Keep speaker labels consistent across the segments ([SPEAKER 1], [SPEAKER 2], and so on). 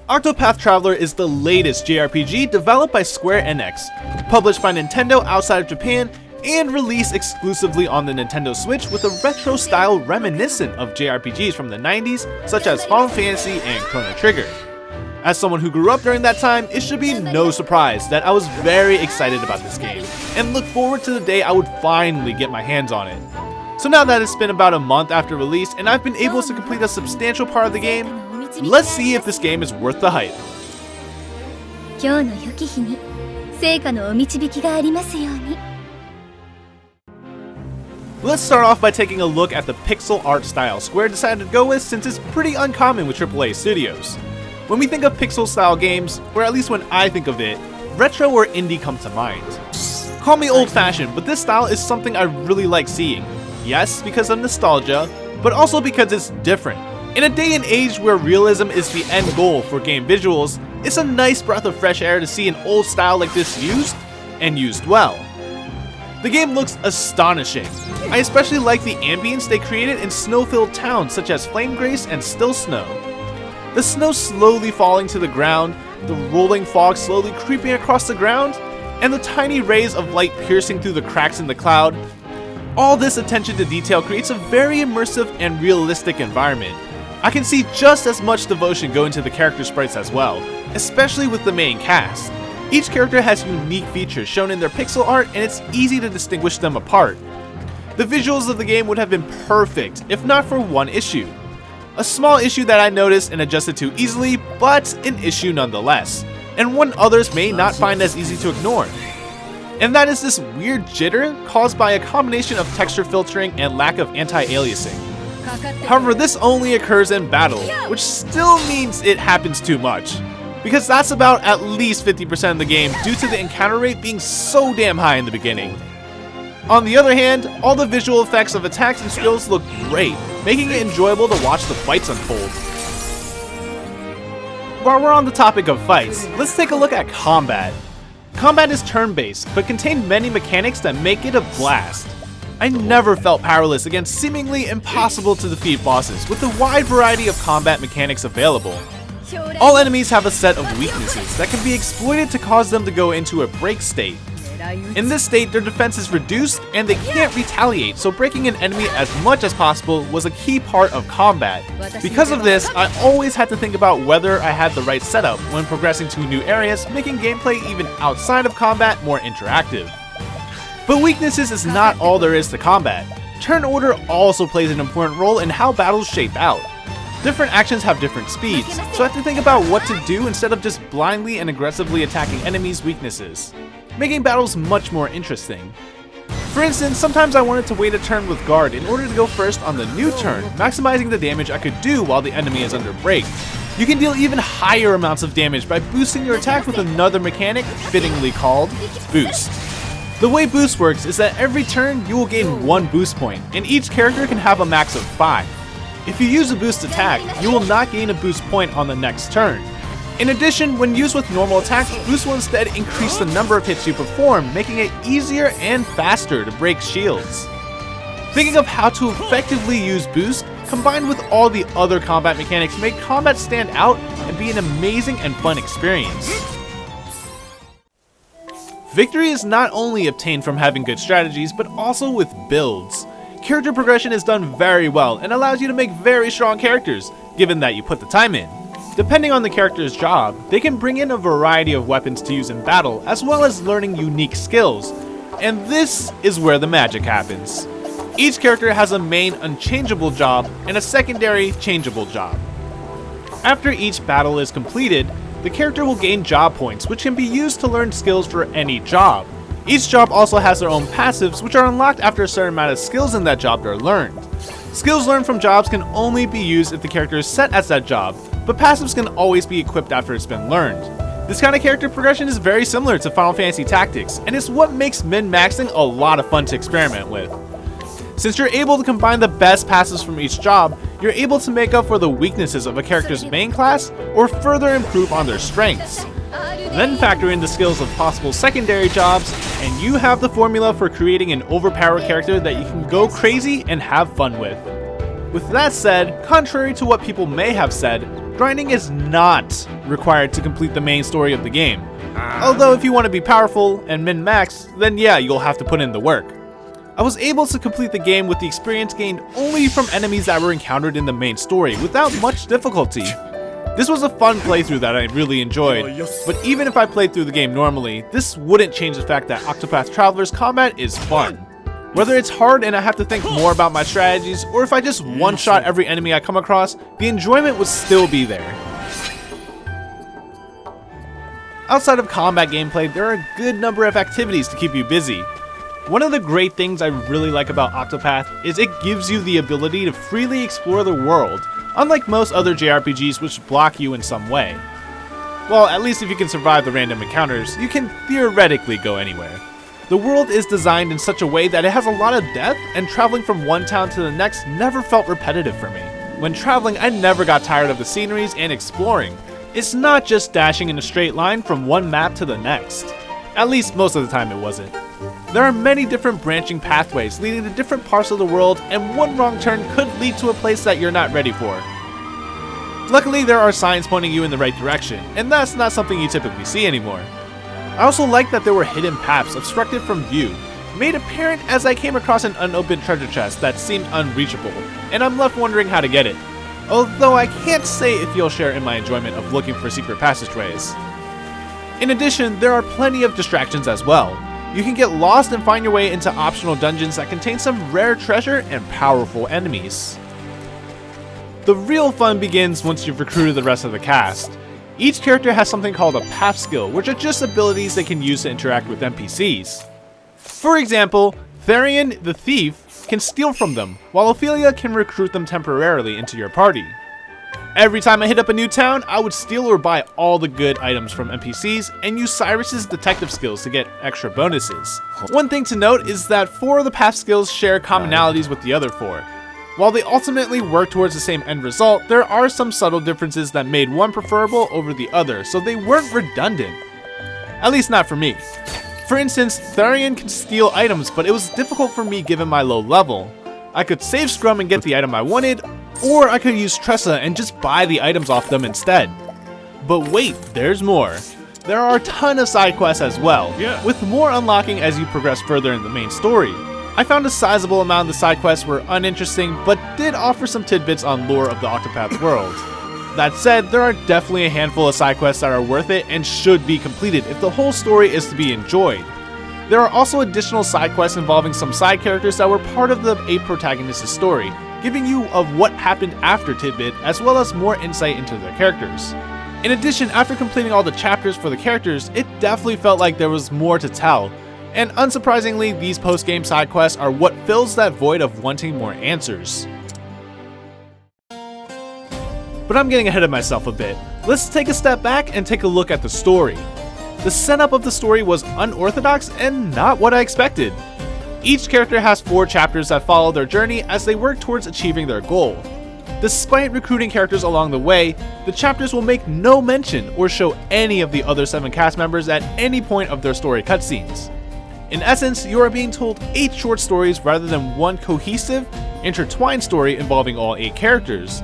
[SPEAKER 1] Octopath Traveler is the latest JRPG developed by Square Enix, published by Nintendo outside of Japan, and released exclusively on the Nintendo Switch with a retro style reminiscent of JRPGs from the 90s, such as Final Fantasy and Chrono Trigger. As someone who grew up during that time, it should be no surprise that I was very excited about this game, and look forward to the day I would finally get my hands on it. So now that it's been about a month after release and I've been able to complete a substantial part of the game, let's see if this game is worth the hype. Let's start off by taking a look at the pixel art style Square decided to go with, since it's pretty uncommon with AAA studios. When we think of pixel style games, or at least when I think of it, retro or indie come to mind. Call me old fashioned, but this style is something I really like seeing. Yes, because of nostalgia, but also because it's different. In a day and age where realism is the end goal for game visuals, it's a nice breath of fresh air to see an old style like this used, and used well. The game looks astonishing. I especially like the ambience they created in snow-filled towns such as Flame Grace and Still Snow. The snow slowly falling to the ground, the rolling fog slowly creeping across the ground, and the tiny rays of light piercing through the cracks in the cloud. All this attention to detail creates a very immersive and realistic environment. I can see just as much devotion go into the character sprites as well, especially with the main cast. Each character has unique features shown in their pixel art, and it's easy to distinguish them apart. The visuals of the game would have been perfect if not for one issue. A small issue that I noticed and adjusted to easily, but an issue nonetheless, and one others may not find as easy to ignore. And that is this weird jitter caused by a combination of texture filtering and lack of anti-aliasing. However, this only occurs in battle, which still means it happens too much, because that's about at least 50% of the game due to the encounter rate being so damn high in the beginning. On the other hand, all the visual effects of attacks and skills look great, making it enjoyable to watch the fights unfold. While we're on the topic of fights, let's take a look at combat. Combat is turn-based, but contains many mechanics that make it a blast. I never felt powerless against seemingly impossible to defeat bosses with the wide variety of combat mechanics available. All enemies have a set of weaknesses that can be exploited to cause them to go into a break state. In this state, their defense is reduced and they can't retaliate, so breaking an enemy as much as possible was a key part of combat. Because of this, I always had to think about whether I had the right setup when progressing to new areas, making gameplay even outside of combat more interactive. But weaknesses is not all there is to combat. Turn order also plays an important role in how battles shape out. Different actions have different speeds, so I have to think about what to do instead of just blindly and aggressively attacking enemies' weaknesses, making battles much more interesting. For instance, sometimes I wanted to wait a turn with guard in order to go first on the new turn, maximizing the damage I could do while the enemy is under break. You can deal even higher amounts of damage by boosting your attack with another mechanic, fittingly called Boost. The way Boost works is that every turn you will gain 1 boost point, and each character can have a max of 5. If you use a boost attack, you will not gain a boost point on the next turn. In addition, when used with normal attacks, Boost will instead increase the number of hits you perform, making it easier and faster to break shields. Thinking of how to effectively use Boost, combined with all the other combat mechanics, made combat stand out and be an amazing and fun experience. Victory is not only obtained from having good strategies, but also with builds. Character progression is done very well and allows you to make very strong characters, given that you put the time in. Depending on the character's job, they can bring in a variety of weapons to use in battle, as well as learning unique skills. And this is where the magic happens. Each character has a main unchangeable job and a secondary changeable job. After each battle is completed, the character will gain job points, which can be used to learn skills for any job. Each job also has their own passives, which are unlocked after a certain amount of skills in that job are learned. Skills learned from jobs can only be used if the character is set as that job, but passives can always be equipped after it's been learned. This kind of character progression is very similar to Final Fantasy Tactics, and it's what makes min-maxing a lot of fun to experiment with. Since you're able to combine the best passives from each job, you're able to make up for the weaknesses of a character's main class or further improve on their strengths. Then factor in the skills of possible secondary jobs, and you have the formula for creating an overpowered character that you can go crazy and have fun with. With that said, contrary to what people may have said, grinding is not required to complete the main story of the game. Although if you want to be powerful and min-max, then yeah, you'll have to put in the work. I was able to complete the game with the experience gained only from enemies that were encountered in the main story without much difficulty. This was a fun playthrough that I really enjoyed, but even if I played through the game normally, this wouldn't change the fact that Octopath Traveler's combat is fun. Whether it's hard and I have to think more about my strategies, or if I just one-shot every enemy I come across, the enjoyment would still be there. Outside of combat gameplay, there are a good number of activities to keep you busy. One of the great things I really like about Octopath is it gives you the ability to freely explore the world, unlike most other JRPGs which block you in some way. Well, at least if you can survive the random encounters, you can theoretically go anywhere. The world is designed in such a way that it has a lot of depth, and traveling from one town to the next never felt repetitive for me. When traveling, I never got tired of the sceneries and exploring. It's not just dashing in a straight line from one map to the next. At least most of the time it wasn't. There are many different branching pathways leading to different parts of the world, and one wrong turn could lead to a place that you're not ready for. Luckily, there are signs pointing you in the right direction, and that's not something you typically see anymore. I also like that there were hidden paths obstructed from view, made apparent as I came across an unopened treasure chest that seemed unreachable, and I'm left wondering how to get it. Although I can't say if you'll share in my enjoyment of looking for secret passageways. In addition, there are plenty of distractions as well. You can get lost and find your way into optional dungeons that contain some rare treasure and powerful enemies. The real fun begins once you've recruited the rest of the cast. Each character has something called a path skill, which are just abilities they can use to interact with NPCs. For example, Therion the Thief can steal from them, while Ophelia can recruit them temporarily into your party. Every time I hit up a new town, I would steal or buy all the good items from NPCs and use Cyrus's detective skills to get extra bonuses. One thing to note is that 4 of the path skills share commonalities with the other 4. While they ultimately work towards the same end result, there are some subtle differences that made one preferable over the other, so they weren't redundant. At least not for me. For instance, Therion could steal items, but it was difficult for me given my low level. I could save Scrum and get the item I wanted, or I could use Tressa and just buy the items off them instead. But wait, there's more. There are a ton of side quests as well, with more unlocking as you progress further in the main story. I found a sizable amount of the side quests were uninteresting, but did offer some tidbits on lore of the Octopath world. That said, there are definitely a handful of side quests that are worth it and should be completed if the whole story is to be enjoyed. There are also additional side quests involving some side characters that were part of the A protagonist's story, giving you of what happened after Tidbit, as well as more insight into their characters. In addition, after completing all the chapters for the characters, it definitely felt like there was more to tell. And unsurprisingly, these post-game side quests are what fills that void of wanting more answers. But I'm getting ahead of myself a bit. Let's take a step back and take a look at the story. The setup of the story was unorthodox and not what I expected. Each character has 4 chapters that follow their journey as they work towards achieving their goal. Despite recruiting characters along the way, the chapters will make no mention or show any of the other 7 cast members at any point of their story cutscenes. In essence, you are being told 8 short stories rather than one cohesive, intertwined story involving all 8 characters.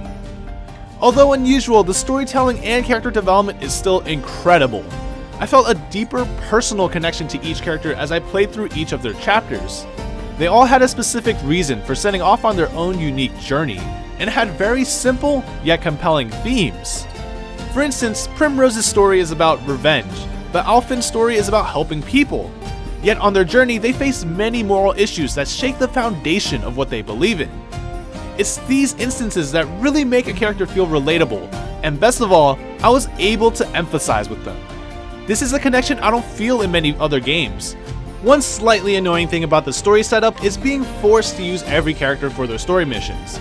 [SPEAKER 1] Although unusual, the storytelling and character development is still incredible. I felt a deeper personal connection to each character as I played through each of their chapters. They all had a specific reason for setting off on their own unique journey, and had very simple yet compelling themes. For instance, Primrose's story is about revenge, but Alfin's story is about helping people. Yet on their journey, they face many moral issues that shake the foundation of what they believe in. It's these instances that really make a character feel relatable, and best of all, I was able to empathize with them. This is a connection I don't feel in many other games. One slightly annoying thing about the story setup is being forced to use every character for their story missions.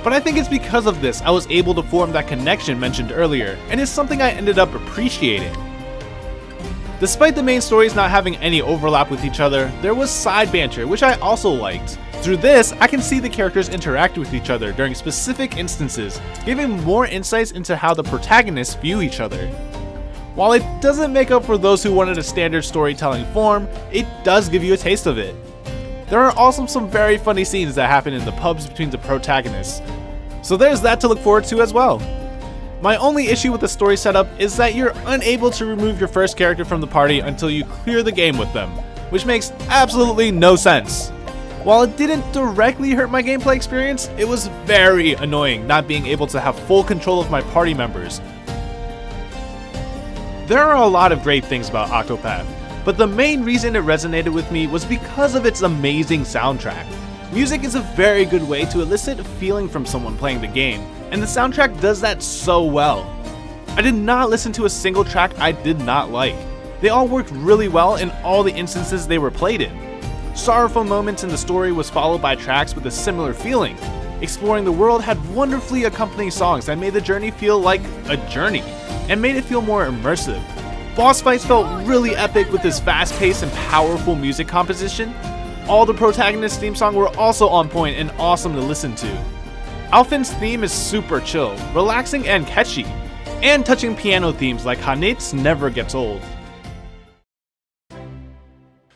[SPEAKER 1] But I think it's because of this I was able to form that connection mentioned earlier, and it's something I ended up appreciating. Despite the main stories not having any overlap with each other, there was side banter, which I also liked. Through this, I can see the characters interact with each other during specific instances, giving more insights into how the protagonists view each other. While it doesn't make up for those who wanted a standard storytelling form, it does give you a taste of it. There are also some very funny scenes that happen in the pubs between the protagonists, so there's that to look forward to as well. My only issue with the story setup is that you're unable to remove your first character from the party until you clear the game with them, which makes absolutely no sense. While it didn't directly hurt my gameplay experience, it was very annoying not being able to have full control of my party members. There are a lot of great things about Octopath, but the main reason it resonated with me was because of its amazing soundtrack. Music is a very good way to elicit a feeling from someone playing the game, and the soundtrack does that so well. I did not listen to a single track I did not like. They all worked really well in all the instances they were played in. Sorrowful moments in the story was followed by tracks with a similar feeling. Exploring the world had wonderfully accompanying songs that made the journey feel like a journey, and made it feel more immersive. Boss fights felt really epic with this fast-paced and powerful music composition. All the protagonist's theme songs were also on point and awesome to listen to. Alfin's theme is super chill, relaxing and catchy, and touching piano themes like Hanet's never gets old.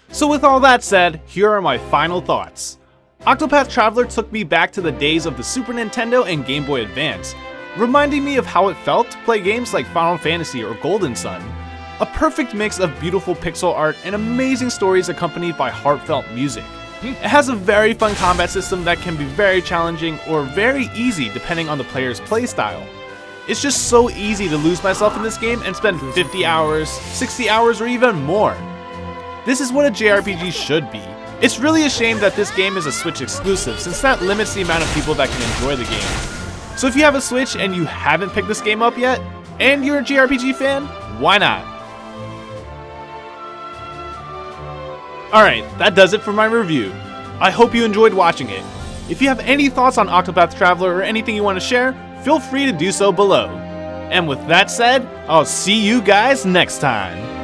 [SPEAKER 1] So with all that said, here are my final thoughts. Octopath Traveler took me back to the days of the Super Nintendo and Game Boy Advance, reminding me of how it felt to play games like Final Fantasy or Golden Sun. A perfect mix of beautiful pixel art and amazing stories accompanied by heartfelt music. It has a very fun combat system that can be very challenging or very easy depending on the player's playstyle. It's just so easy to lose myself in this game and spend 50 hours, 60 hours, or even more. This is what a JRPG should be. It's really a shame that this game is a Switch exclusive, since that limits the amount of people that can enjoy the game. So if you have a Switch and you haven't picked this game up yet, and you're a JRPG fan, why not? Alright, that does it for my review. I hope you enjoyed watching it. If you have any thoughts on Octopath Traveler or anything you want to share, feel free to do so below. And with that said, I'll see you guys next time.